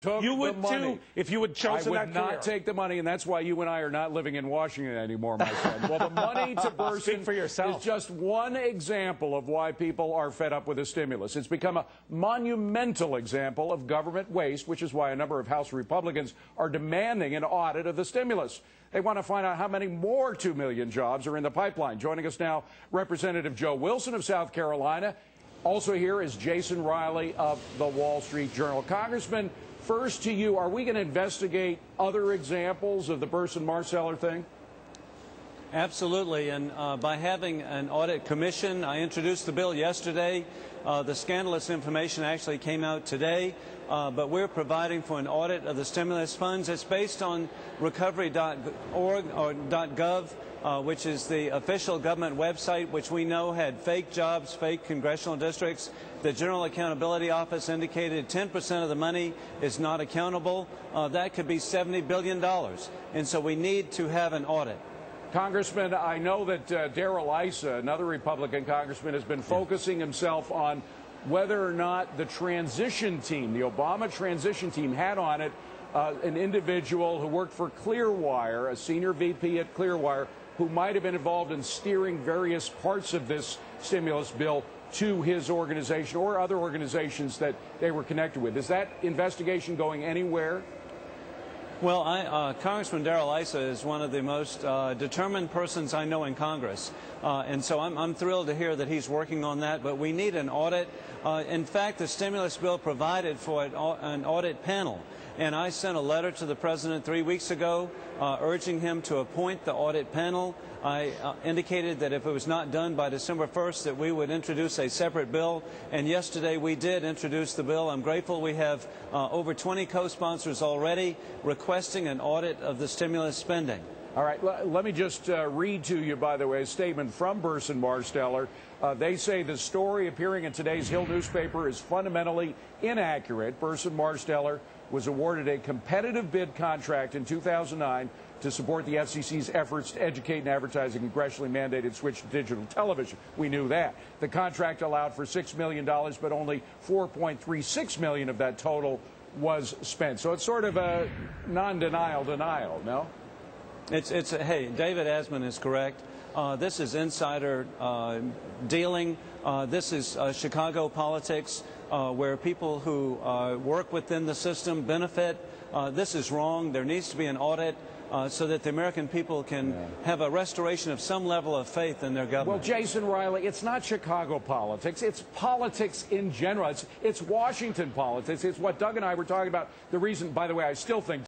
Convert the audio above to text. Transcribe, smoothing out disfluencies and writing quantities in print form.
took You would the money. too if you had chosen that I would not take the money, and that's why you and I are not living in Washington anymore, my friend. Well, the money to Busin for yourself. is just one example of why people are fed up with the stimulus. It's become a monumental example of government waste, which is why a number of House Republicans are demanding an audit of the stimulus. They want to find out how many more 2 million jobs are in the pipeline. Joining us now, Representative Joe Wilson of South Carolina. Also here is Jason Riley of the Wall Street Journal. Congressman, first to you, are we going to investigate other examples of the Burson-Marsteller thing? Absolutely, and by having an audit commission, I introduced the bill yesterday. The scandalous information actually came out today, but we're providing for an audit of the stimulus funds. It's based on recovery.org or .gov, which is the official government website, which we know had fake jobs, fake congressional districts. The General Accountability Office indicated 10% of the money is not accountable. That could be $70 billion, and so we need to have an audit. Congressman, I know that Darrell Issa, another Republican congressman, has been focusing himself on whether or not the transition team, the Obama transition team, had on it an individual who worked for Clearwire, a senior VP at Clearwire, who might have been involved in steering various parts of this stimulus bill to his organization or other organizations that they were connected with. Is that investigation going anywhere? Well, Congressman Darrell Issa is one of the most determined persons I know in Congress, and so I'm thrilled to hear that he's working on that, but we need an audit. In fact, the stimulus bill provided for an audit panel, and I sent a letter to the President 3 weeks ago urging him to appoint the audit panel. I indicated that if it was not done by December 1st that we would introduce a separate bill, and yesterday we did introduce the bill. I'm grateful we have over 20 co-sponsors already requesting an audit of the stimulus spending. All right, let me just read to you, by the way, a statement from Burson-Marsteller. They say the story appearing in today's Hill newspaper is fundamentally inaccurate. Burson-Marsteller was awarded a competitive bid contract in 2009 to support the FCC's efforts to educate and advertise a congressionally mandated switch to digital television. We knew that. The contract allowed for $6 million, but only $4.36 million of that total was spent. So it's sort of a non-denial denial, no? Hey, David Asman is correct. This is insider dealing. This is Chicago politics, where people who work within the system benefit. This is wrong. There needs to be an audit so that the American people can have a restoration of some level of faith in their government. Well, Jason Riley, it's not Chicago politics. It's politics in general. It's Washington politics. It's what Doug and I were talking about. The reason, by the way, I still think